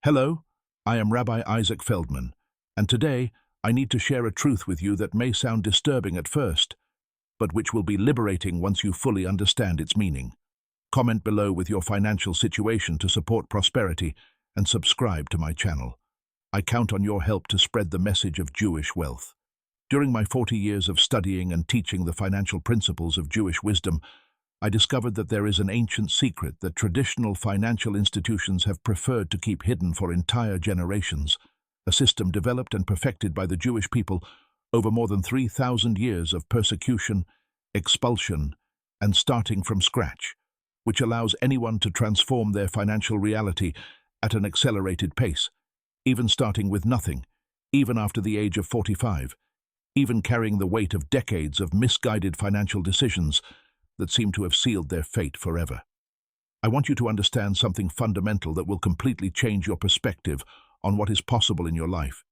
Hello, I am Rabbi Isaac Feldman, and today I need to share a truth with you that may sound disturbing at first, but which will be liberating once you fully understand its meaning. Comment below with your financial situation to support prosperity and subscribe to my channel. I count on your help to spread the message of Jewish wealth. During my 40 years of studying and teaching the financial principles of Jewish wisdom, I discovered that there is an ancient secret that traditional financial institutions have preferred to keep hidden for entire generations, a system developed and perfected by the Jewish people over more than 3,000 years of persecution, expulsion, and starting from scratch, which allows anyone to transform their financial reality at an accelerated pace, even starting with nothing, even after the age of 45, even carrying the weight of decades of misguided financial decisions that seem to have sealed their fate forever. I want you to understand something fundamental that will completely change your perspective on what is possible in your life.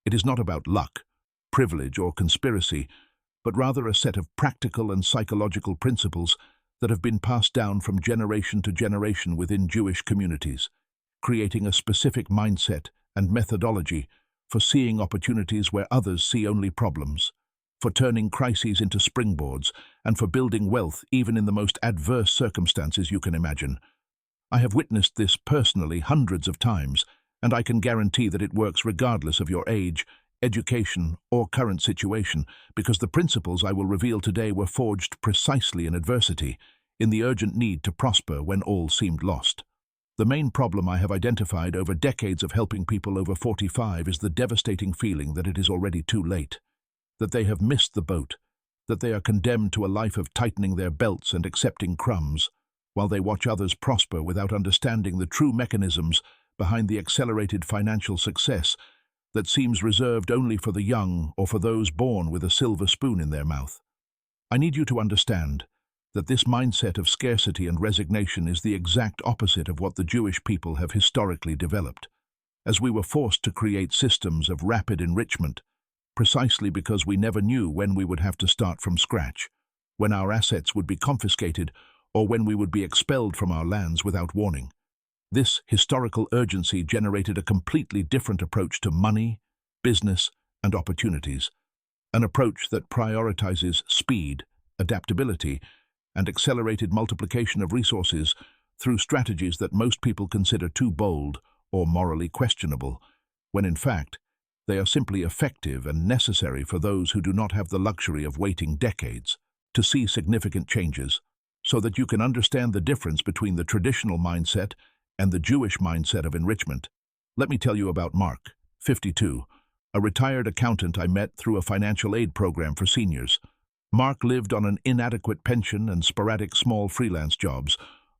It is not about luck, privilege, or conspiracy, but rather a set of practical and psychological principles that have been passed down from generation to generation within Jewish communities, creating a specific mindset and methodology for seeing opportunities where others see only problems, for turning crises into springboards, and for building wealth even in the most adverse circumstances you can imagine. I have witnessed this personally hundreds of times, and I can guarantee that it works regardless of your age, education, or current situation, because the principles I will reveal today were forged precisely in adversity, in the urgent need to prosper when all seemed lost. The main problem I have identified over decades of helping people over 45 is the devastating feeling that it is already too late, that they have missed the boat, that they are condemned to a life of tightening their belts and accepting crumbs, while they watch others prosper without understanding the true mechanisms behind the accelerated financial success that seems reserved only for the young or for those born with a silver spoon in their mouth. I need you to understand that this mindset of scarcity and resignation is the exact opposite of what the Jewish people have historically developed, as we were forced to create systems of rapid enrichment precisely because we never knew when we would have to start from scratch, when our assets would be confiscated, or when we would be expelled from our lands without warning. This historical urgency generated a completely different approach to money, business, and opportunities, an approach that prioritizes speed, adaptability, and accelerated multiplication of resources through strategies that most people consider too bold or morally questionable, when in fact, they are simply effective and necessary for those who do not have the luxury of waiting decades to see significant changes, so that you can understand the difference between the traditional mindset and the Jewish mindset of enrichment. Let me tell you about Mark, 52, a retired accountant I met through a financial aid program for seniors. Mark lived on an inadequate pension and sporadic small freelance jobs,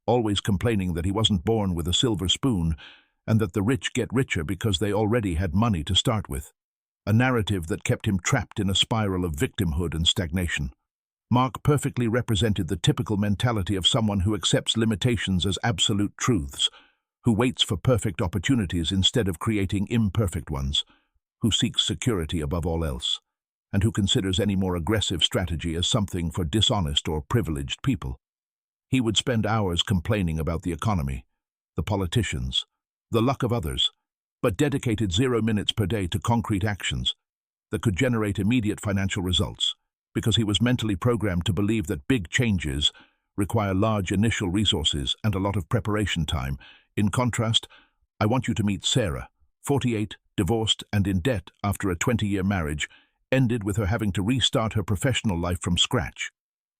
always complaining that he wasn't born with a silver spoon and that the rich get richer because they already had money to start with, a narrative that kept him trapped in a spiral of victimhood and stagnation. Mark perfectly represented the typical mentality of someone who accepts limitations as absolute truths, who waits for perfect opportunities instead of creating imperfect ones, who seeks security above all else, and who considers any more aggressive strategy as something for dishonest or privileged people. He would spend hours complaining about the economy, the politicians, the luck of others, but dedicated 0 minutes per day to concrete actions that could generate immediate financial results, because he was mentally programmed to believe that big changes require large initial resources and a lot of preparation time. In contrast, I want you to meet Sarah, 48, divorced and in debt after a 20-year marriage, ended with her having to restart her professional life from scratch,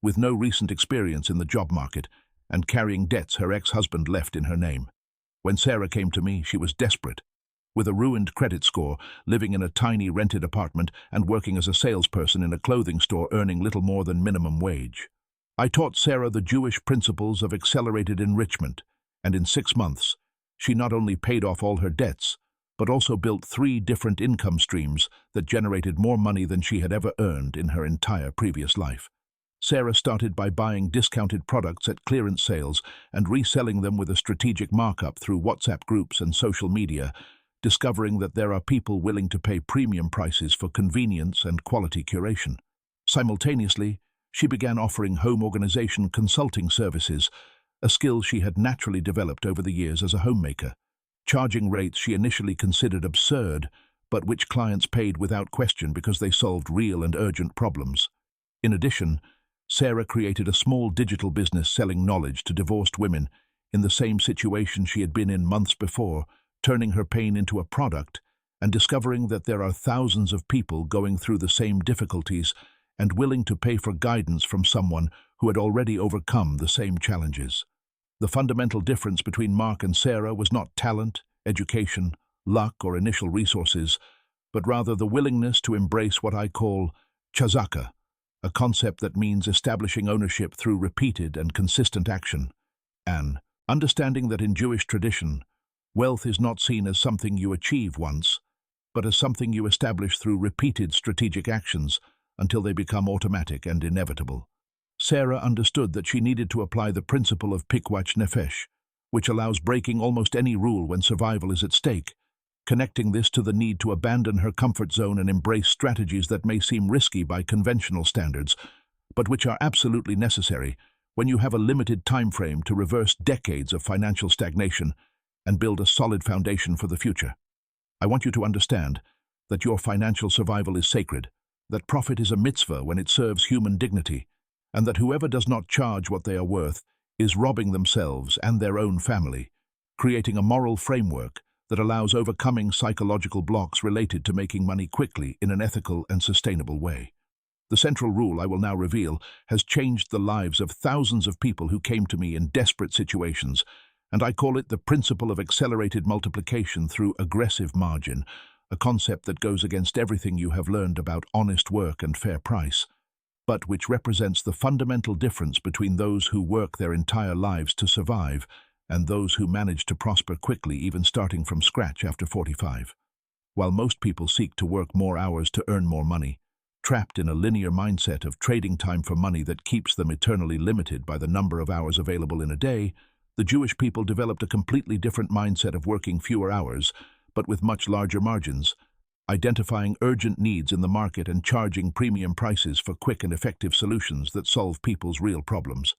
with no recent experience in the job market and carrying debts her ex-husband left in her name. When Sarah came to me, she was desperate. With a ruined credit score, living in a tiny rented apartment, and working as a salesperson in a clothing store earning little more than minimum wage. I taught Sarah the Jewish principles of accelerated enrichment, and in 6 months, she not only paid off all her debts, but also built 3 different income streams that generated more money than she had ever earned in her entire previous life. Sarah started by buying discounted products at clearance sales and reselling them with a strategic markup through WhatsApp groups and social media, discovering that there are people willing to pay premium prices for convenience and quality curation. Simultaneously, she began offering home organization consulting services, a skill she had naturally developed over the years as a homemaker. charging rates she initially considered absurd, but which clients paid without question because they solved real and urgent problems. In addition, Sarah created a small digital business selling knowledge to divorced women in the same situation she had been in months before, turning her pain into a product and discovering that there are thousands of people going through the same difficulties and willing to pay for guidance from someone who had already overcome the same challenges. The fundamental difference between Mark and Sarah was not talent, education, luck, or initial resources, but rather the willingness to embrace what I call chazaka, a concept that means establishing ownership through repeated and consistent action. And understanding that in Jewish tradition, wealth is not seen as something you achieve once, but as something you establish through repeated strategic actions until they become automatic and inevitable. Sarah understood that she needed to apply the principle of pikwach nefesh, which allows breaking almost any rule when survival is at stake, connecting this to the need to abandon her comfort zone and embrace strategies that may seem risky by conventional standards, but which are absolutely necessary when you have a limited time frame to reverse decades of financial stagnation and build a solid foundation for the future. I want you to understand that your financial survival is sacred, that profit is a mitzvah when it serves human dignity, and that whoever does not charge what they are worth is robbing themselves and their own family, creating a moral framework that allows overcoming psychological blocks related to making money quickly in an ethical and sustainable way. The central rule I will now reveal has changed the lives of thousands of people who came to me in desperate situations, and I call it the principle of accelerated multiplication through aggressive margin, a concept that goes against everything you have learned about honest work and fair price, but which represents the fundamental difference between those who work their entire lives to survive and those who manage to prosper quickly, even starting from scratch after 45. While most people seek to work more hours to earn more money, trapped in a linear mindset of trading time for money that keeps them eternally limited by the number of hours available in a day, the Jewish people developed a completely different mindset of working fewer hours, but with much larger margins, identifying urgent needs in the market and charging premium prices for quick and effective solutions that solve people's real problems.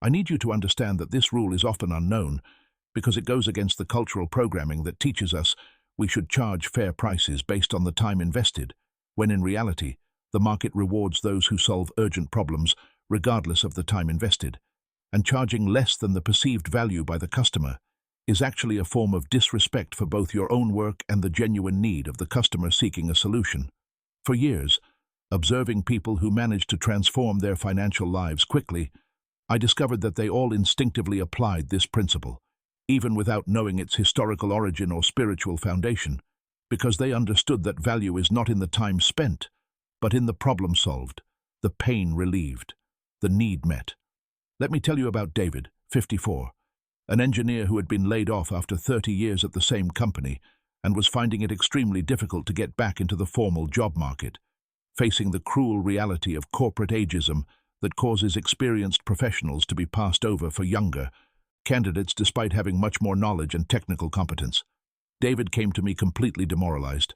I need you to understand that this rule is often unknown because it goes against the cultural programming that teaches us we should charge fair prices based on the time invested, when in reality, the market rewards those who solve urgent problems regardless of the time invested, and charging less than the perceived value by the customer is actually a form of disrespect for both your own work and the genuine need of the customer seeking a solution. For years, observing people who managed to transform their financial lives quickly, I discovered that they all instinctively applied this principle, even without knowing its historical origin or spiritual foundation, because they understood that value is not in the time spent, but in the problem solved, the pain relieved, the need met. Let me tell you about David, 54. An engineer who had been laid off after 30 years at the same company and was finding it extremely difficult to get back into the formal job market, facing the cruel reality of corporate ageism that causes experienced professionals to be passed over for younger candidates despite having much more knowledge and technical competence. David came to me completely demoralized,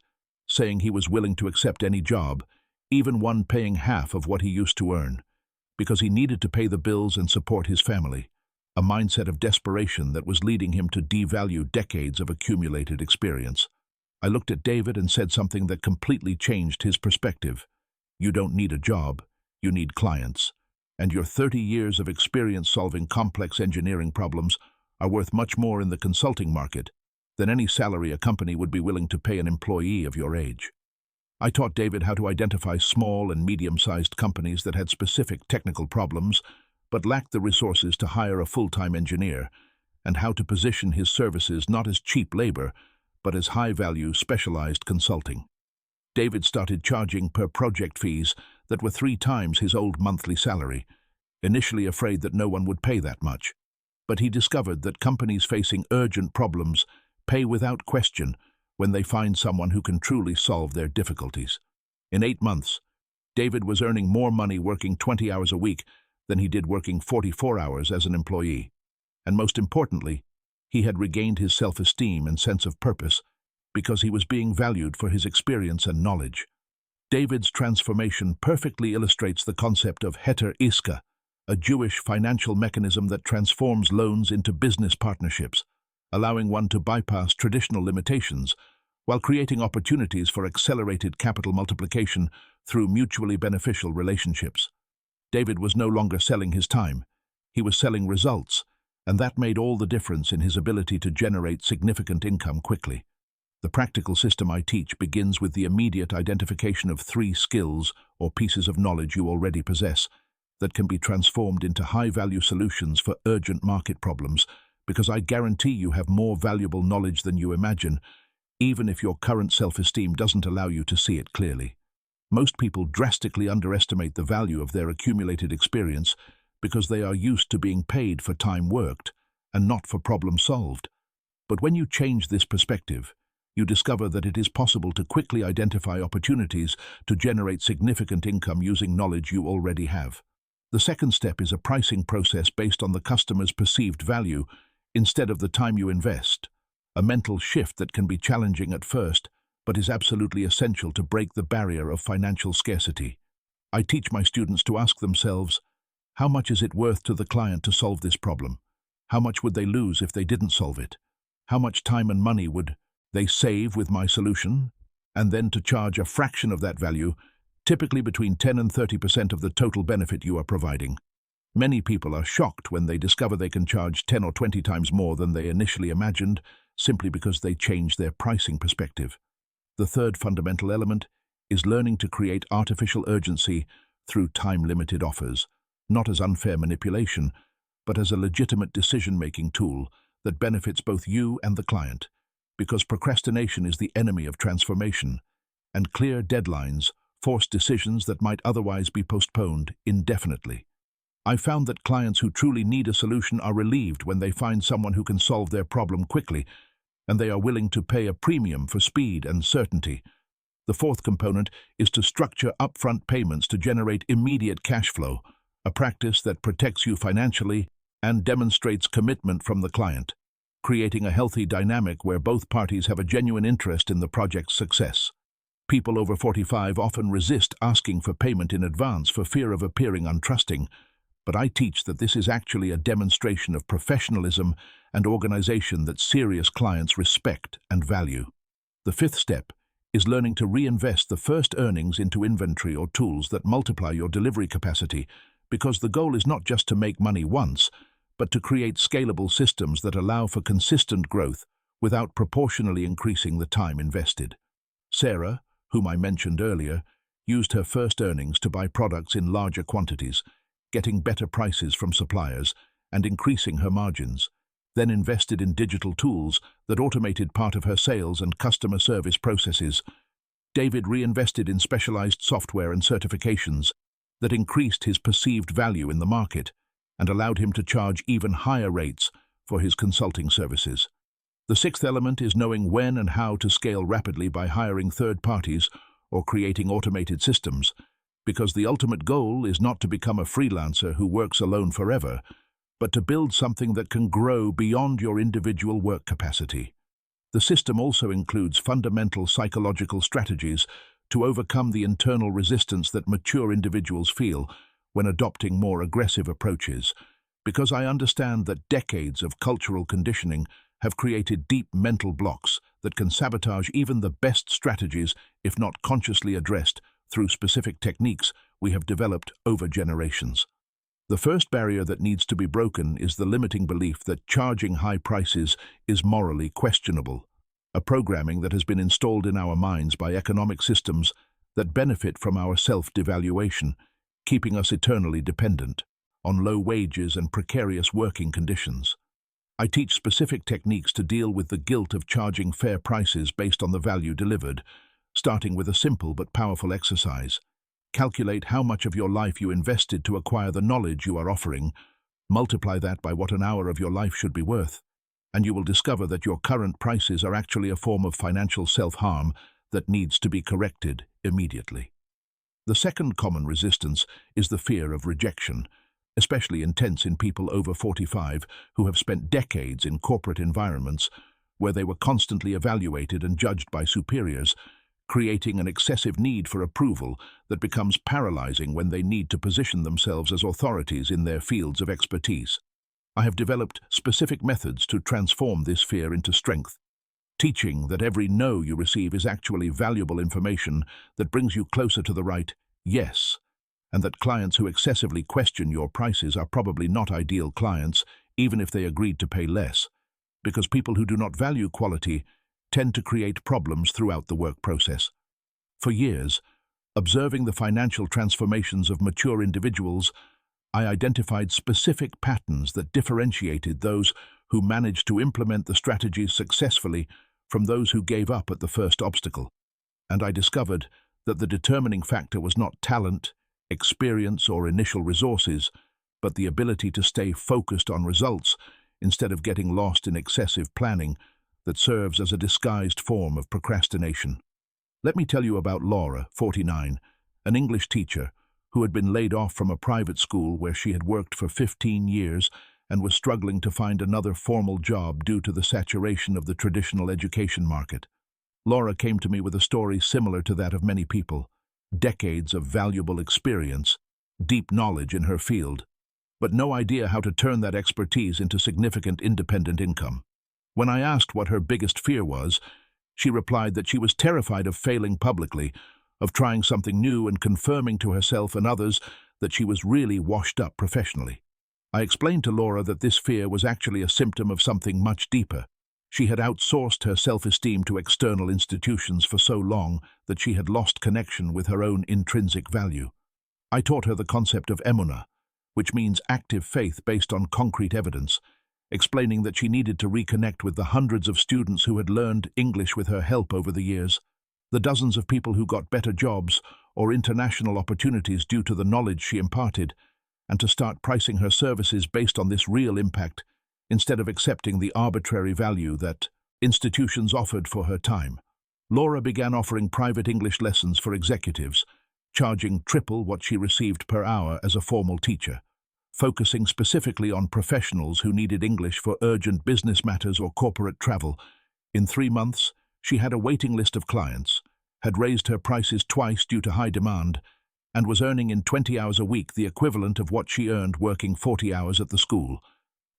saying he was willing to accept any job, even one paying half of what he used to earn, because he needed to pay the bills and support his family. A mindset of desperation that was leading him to devalue decades of accumulated experience. I looked at David and said something that completely changed his perspective. You don't need a job, you need clients. And your 30 years of experience solving complex engineering problems are worth much more in the consulting market than any salary a company would be willing to pay an employee of your age. I taught David how to identify small and medium-sized companies that had specific technical problems but lacked the resources to hire a full-time engineer, and how to position his services not as cheap labor, but as high-value, specialized consulting. David started charging per project fees that were 3 times his old monthly salary, initially afraid that no one would pay that much. But he discovered that companies facing urgent problems pay without question when they find someone who can truly solve their difficulties. In 8 months, David was earning more money working 20 hours a week than he did working 44 hours as an employee. And most importantly, he had regained his self-esteem and sense of purpose because he was being valued for his experience and knowledge. David's transformation perfectly illustrates the concept of heter iska, a Jewish financial mechanism that transforms loans into business partnerships, allowing one to bypass traditional limitations while creating opportunities for accelerated capital multiplication through mutually beneficial relationships. David was no longer selling his time. He was selling results, and that made all the difference in his ability to generate significant income quickly. The practical system I teach begins with the immediate identification of 3 skills or pieces of knowledge you already possess that can be transformed into high-value solutions for urgent market problems, because I guarantee you have more valuable knowledge than you imagine, even if your current self-esteem doesn't allow you to see it clearly. Most people drastically underestimate the value of their accumulated experience because they are used to being paid for time worked and not for problems solved. But when you change this perspective, you discover that it is possible to quickly identify opportunities to generate significant income using knowledge you already have. The second step is a pricing process based on the customer's perceived value instead of the time you invest, a mental shift that can be challenging at first, but is absolutely essential to break the barrier of financial scarcity. I teach my students to ask themselves, how much is it worth to the client to solve this problem? How much would they lose if they didn't solve it? How much time and money would they save with my solution? And then to charge a fraction of that value, typically between 10 and 30% of the total benefit you are providing. Many people are shocked when they discover they can charge 10 or 20 times more than they initially imagined, simply because they changed their pricing perspective. The third fundamental element is learning to create artificial urgency through time-limited offers, not as unfair manipulation, but as a legitimate decision-making tool that benefits both you and the client, because procrastination is the enemy of transformation, and clear deadlines force decisions that might otherwise be postponed indefinitely. I found that clients who truly need a solution are relieved when they find someone who can solve their problem quickly, and they are willing to pay a premium for speed and certainty. The fourth component is to structure upfront payments to generate immediate cash flow, a practice that protects you financially and demonstrates commitment from the client, creating a healthy dynamic where both parties have a genuine interest in the project's success. People over 45 often resist asking for payment in advance for fear of appearing untrusting, but I teach that this is actually a demonstration of professionalism and organization that serious clients respect and value. The fifth step is learning to reinvest the first earnings into inventory or tools that multiply your delivery capacity, because the goal is not just to make money once, but to create scalable systems that allow for consistent growth without proportionally increasing the time invested. Sarah, whom I mentioned earlier, used her first earnings to buy products in larger quantities, getting better prices from suppliers and increasing her margins, then invested in digital tools that automated part of her sales and customer service processes. David reinvested in specialized software and certifications that increased his perceived value in the market and allowed him to charge even higher rates for his consulting services. The sixth element is knowing when and how to scale rapidly by hiring third parties or creating automated systems, because the ultimate goal is not to become a freelancer who works alone forever, but to build something that can grow beyond your individual work capacity. The system also includes fundamental psychological strategies to overcome the internal resistance that mature individuals feel when adopting more aggressive approaches, because I understand that decades of cultural conditioning have created deep mental blocks that can sabotage even the best strategies if not consciously addressed through specific techniques we have developed over generations. The first barrier that needs to be broken is the limiting belief that charging high prices is morally questionable, a programming that has been installed in our minds by economic systems that benefit from our self-devaluation, keeping us eternally dependent on low wages and precarious working conditions. I teach specific techniques to deal with the guilt of charging fair prices based on the value delivered, starting with a simple but powerful exercise. Calculate how much of your life you invested to acquire the knowledge you are offering, multiply that by what an hour of your life should be worth, and you will discover that your current prices are actually a form of financial self-harm that needs to be corrected immediately. The second common resistance is the fear of rejection, especially intense in people over 45 who have spent decades in corporate environments where they were constantly evaluated and judged by superiors, creating an excessive need for approval that becomes paralyzing when they need to position themselves as authorities in their fields of expertise. I have developed specific methods to transform this fear into strength, teaching that every no you receive is actually valuable information that brings you closer to the right yes, and that clients who excessively question your prices are probably not ideal clients, even if they agreed to pay less, because people who do not value quality tend to create problems throughout the work process. For years, observing the financial transformations of mature individuals, I identified specific patterns that differentiated those who managed to implement the strategies successfully from those who gave up at the first obstacle. And I discovered that the determining factor was not talent, experience, or initial resources, but the ability to stay focused on results instead of getting lost in excessive planning that serves as a disguised form of procrastination. Let me tell you about Laura, 49, an English teacher who had been laid off from a private school where she had worked for 15 years and was struggling to find another formal job due to the saturation of the traditional education market. Laura came to me with a story similar to that of many people, decades of valuable experience, deep knowledge in her field, but no idea how to turn that expertise into significant independent income. When I asked what her biggest fear was, she replied that she was terrified of failing publicly, of trying something new and confirming to herself and others that she was really washed up professionally. I explained to Laura that this fear was actually a symptom of something much deeper. She had outsourced her self-esteem to external institutions for so long that she had lost connection with her own intrinsic value. I taught her the concept of emunah, which means active faith based on concrete evidence, explaining that she needed to reconnect with the hundreds of students who had learned English with her help over the years, the dozens of people who got better jobs or international opportunities due to the knowledge she imparted, and to start pricing her services based on this real impact instead of accepting the arbitrary value that institutions offered for her time. Laura began offering private English lessons for executives, charging triple what she received per hour as a formal teacher, focusing specifically on professionals who needed English for urgent business matters or corporate travel. In 3 months, she had a waiting list of clients, had raised her prices twice due to high demand, and was earning in 20 hours a week the equivalent of what she earned working 40 hours at the school.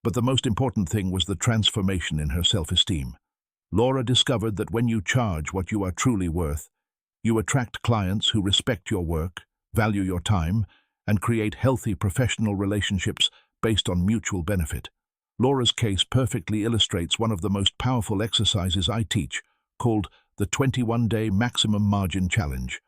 But the most important thing was the transformation in her self-esteem. Laura discovered that when you charge what you are truly worth, you attract clients who respect your work, value your time, and create healthy professional relationships based on mutual benefit. Laura's case perfectly illustrates one of the most powerful exercises I teach, called the 21-Day Maximum Margin Challenge,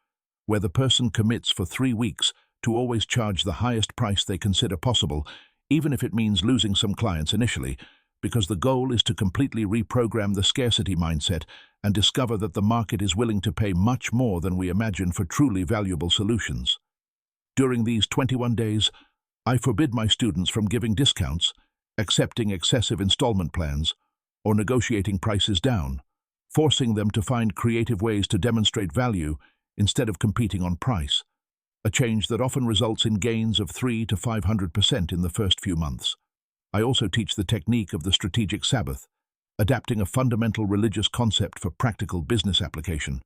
where the person commits for 3 weeks to always charge the highest price they consider possible, even if it means losing some clients initially, because the goal is to completely reprogram the scarcity mindset and discover that the market is willing to pay much more than we imagine for truly valuable solutions. During these 21 days, I forbid my students from giving discounts, accepting excessive installment plans, or negotiating prices down, forcing them to find creative ways to demonstrate value instead of competing on price, a change that often results in gains of 300 to 500% in the first few months. I also teach the technique of the strategic Sabbath, adapting a fundamental religious concept for practical business application,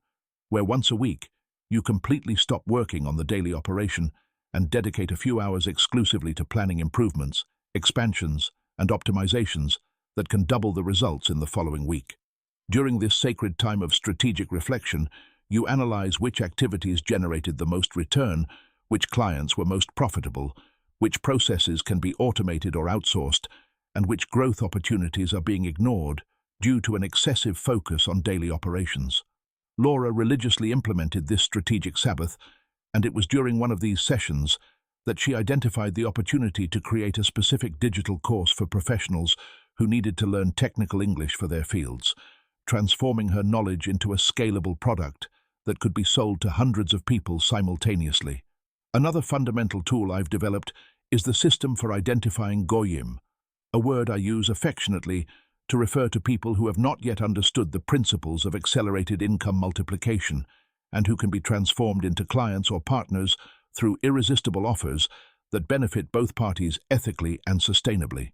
where once a week you completely stop working on the daily operation and dedicate a few hours exclusively to planning improvements, expansions, and optimizations that can double the results in the following week. During this sacred time of strategic reflection, you analyze which activities generated the most return, which clients were most profitable, which processes can be automated or outsourced, and which growth opportunities are being ignored due to an excessive focus on daily operations. Laura religiously implemented this strategic Sabbath, and it was during one of these sessions that she identified the opportunity to create a specific digital course for professionals who needed to learn technical English for their fields, transforming her knowledge into a scalable product that could be sold to hundreds of people simultaneously. Another fundamental tool I've developed is the system for identifying goyim, a word I use affectionately to refer to people who have not yet understood the principles of accelerated income multiplication and who can be transformed into clients or partners through irresistible offers that benefit both parties ethically and sustainably.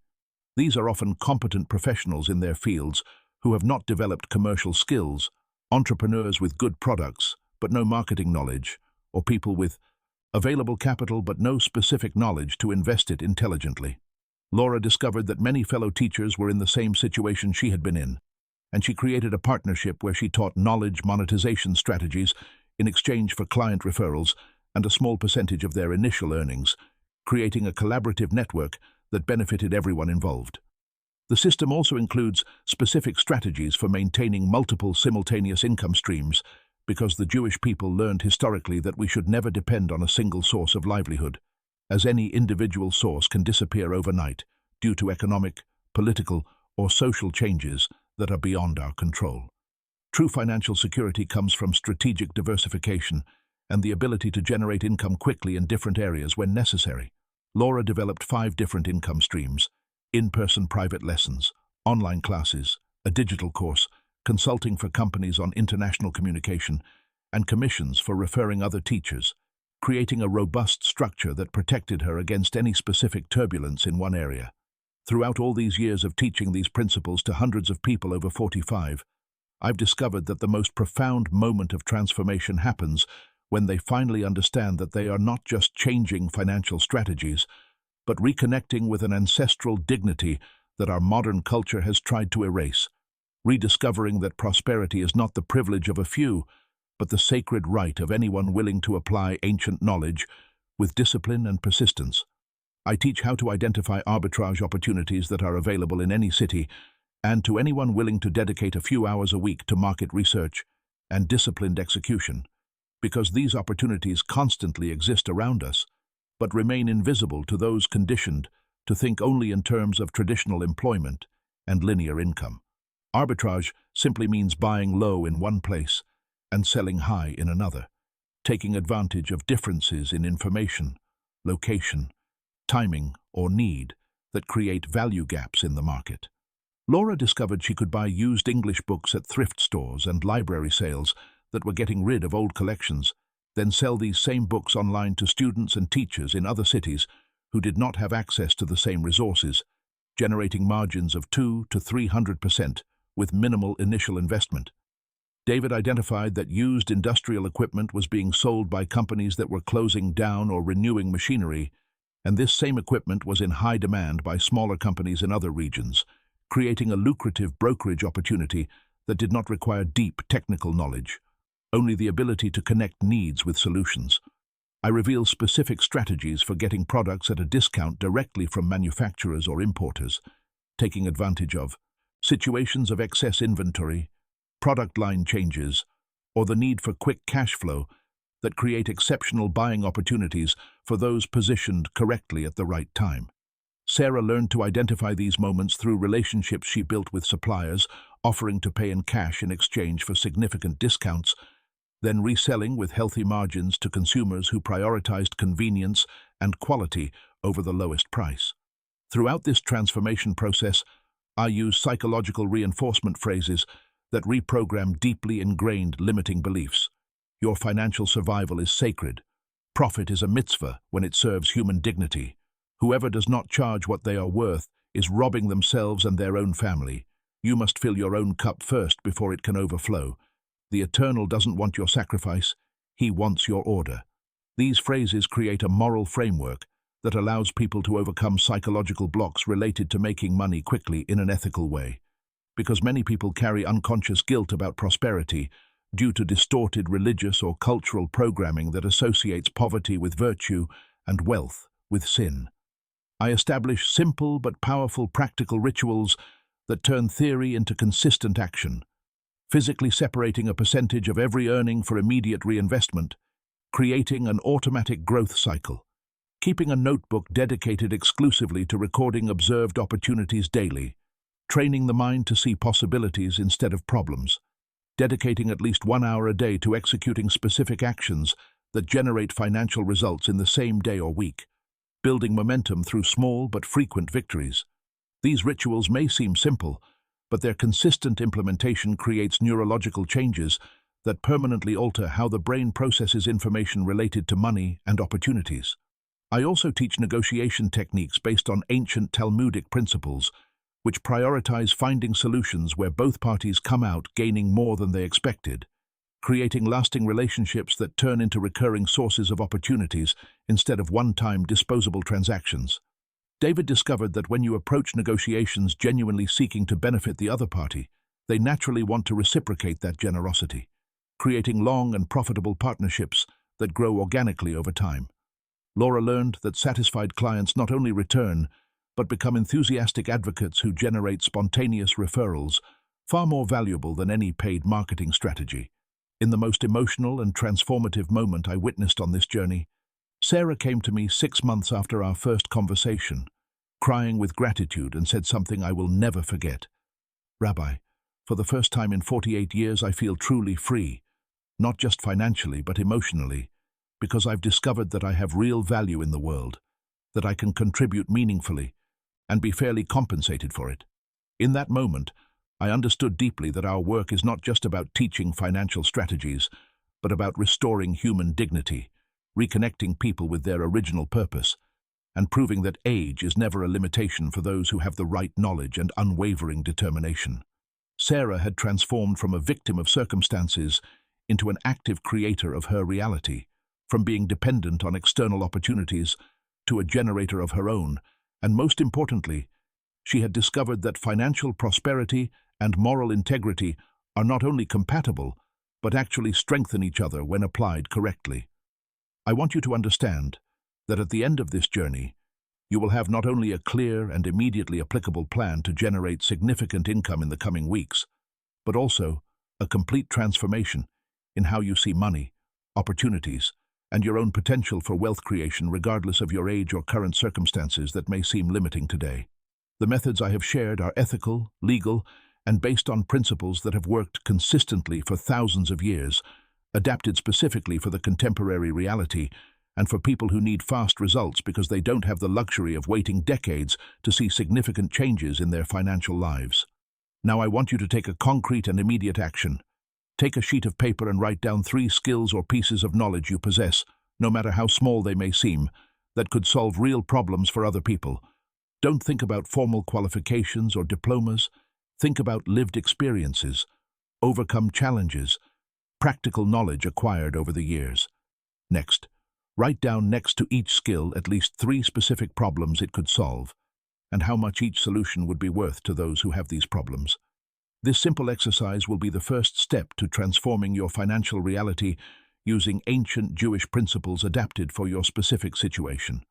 These are often competent professionals in their fields who have not developed commercial skills, entrepreneurs with good products but no marketing knowledge, or people with available capital but no specific knowledge to invest it intelligently. Laura discovered that many fellow teachers were in the same situation she had been in, and she created a partnership where she taught knowledge monetization strategies in exchange for client referrals and a small percentage of their initial earnings, creating a collaborative network that benefited everyone involved. The system also includes specific strategies for maintaining multiple simultaneous income streams, because the Jewish people learned historically that we should never depend on a single source of livelihood, as any individual source can disappear overnight due to economic, political, or social changes that are beyond our control. True financial security comes from strategic diversification and the ability to generate income quickly in different areas when necessary. Laura developed 5 different income streams: in-person private lessons, online classes, a digital course, consulting for companies on international communication, and commissions for referring other teachers, creating a robust structure that protected her against any specific turbulence in one area. Throughout all these years of teaching these principles to hundreds of people over 45, I've discovered that the most profound moment of transformation happens when they finally understand that they are not just changing financial strategies, but reconnecting with an ancestral dignity that our modern culture has tried to erase, rediscovering that prosperity is not the privilege of a few, but the sacred right of anyone willing to apply ancient knowledge with discipline and persistence. I teach how to identify arbitrage opportunities that are available in any city, and to anyone willing to dedicate a few hours a week to market research and disciplined execution, because these opportunities constantly exist around us, but remain invisible to those conditioned to think only in terms of traditional employment and linear income. Arbitrage simply means buying low in one place and selling high in another, taking advantage of differences in information, location, timing, or need that create value gaps in the market. Laura discovered she could buy used English books at thrift stores and library sales that were getting rid of old collections, then sell these same books online to students and teachers in other cities who did not have access to the same resources, generating margins of 200 to 300% with minimal initial investment. David identified that used industrial equipment was being sold by companies that were closing down or renewing machinery, and this same equipment was in high demand by smaller companies in other regions, creating a lucrative brokerage opportunity that did not require deep technical knowledge, only the ability to connect needs with solutions. I reveal specific strategies for getting products at a discount directly from manufacturers or importers, taking advantage of situations of excess inventory, product line changes, or the need for quick cash flow that create exceptional buying opportunities for those positioned correctly at the right time. Sarah learned to identify these moments through relationships she built with suppliers, offering to pay in cash in exchange for significant discounts, then reselling with healthy margins to consumers who prioritized convenience and quality over the lowest price. Throughout this transformation process, I use psychological reinforcement phrases that reprogram deeply ingrained limiting beliefs. Your financial survival is sacred. Profit is a mitzvah when it serves human dignity. Whoever does not charge what they are worth is robbing themselves and their own family. You must fill your own cup first before it can overflow. The Eternal doesn't want your sacrifice, He wants your order. These phrases create a moral framework that allows people to overcome psychological blocks related to making money quickly in an ethical way. Because many people carry unconscious guilt about prosperity due to distorted religious or cultural programming that associates poverty with virtue and wealth with sin. I establish simple but powerful practical rituals that turn theory into consistent action, physically separating a percentage of every earning for immediate reinvestment, creating an automatic growth cycle, keeping a notebook dedicated exclusively to recording observed opportunities daily, training the mind to see possibilities instead of problems, dedicating at least 1 hour a day to executing specific actions that generate financial results in the same day or week, building momentum through small but frequent victories. These rituals may seem simple, but their consistent implementation creates neurological changes that permanently alter how the brain processes information related to money and opportunities. I also teach negotiation techniques based on ancient Talmudic principles, which prioritize finding solutions where both parties come out gaining more than they expected, creating lasting relationships that turn into recurring sources of opportunities instead of one-time disposable transactions. David discovered that when you approach negotiations genuinely seeking to benefit the other party, they naturally want to reciprocate that generosity, creating long and profitable partnerships that grow organically over time. Laura learned that satisfied clients not only return, but become enthusiastic advocates who generate spontaneous referrals, far more valuable than any paid marketing strategy. In the most emotional and transformative moment I witnessed on this journey, Sarah came to me 6 months after our first conversation, crying with gratitude, and said something I will never forget. "Rabbi, for the first time in 48 years I feel truly free, not just financially but emotionally, because I've discovered that I have real value in the world, that I can contribute meaningfully, and be fairly compensated for it." In that moment, I understood deeply that our work is not just about teaching financial strategies, but about restoring human dignity, reconnecting people with their original purpose, and proving that age is never a limitation for those who have the right knowledge and unwavering determination. Sarah had transformed from a victim of circumstances into an active creator of her reality, from being dependent on external opportunities to a generator of her own, and most importantly, she had discovered that financial prosperity and moral integrity are not only compatible, but actually strengthen each other when applied correctly. I want you to understand that at the end of this journey, you will have not only a clear and immediately applicable plan to generate significant income in the coming weeks, but also a complete transformation in how you see money, opportunities, and your own potential for wealth creation regardless of your age or current circumstances that may seem limiting today. The methods I have shared are ethical, legal, and based on principles that have worked consistently for thousands of years, adapted specifically for the contemporary reality and for people who need fast results because they don't have the luxury of waiting decades to see significant changes in their financial lives. Now I want you to take a concrete and immediate action. Take a sheet of paper and write down 3 skills or pieces of knowledge you possess, no matter how small they may seem, that could solve real problems for other people. Don't think about formal qualifications or diplomas. Think about lived experiences, overcome challenges, practical knowledge acquired over the years. Next, write down next to each skill at least 3 specific problems it could solve, and how much each solution would be worth to those who have these problems. This simple exercise will be the first step to transforming your financial reality using ancient Jewish principles adapted for your specific situation.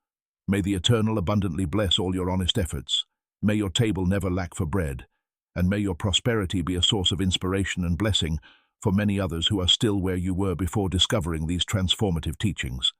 May the Eternal abundantly bless all your honest efforts. May your table never lack for bread, and may your prosperity be a source of inspiration and blessing for many others who are still where you were before discovering these transformative teachings.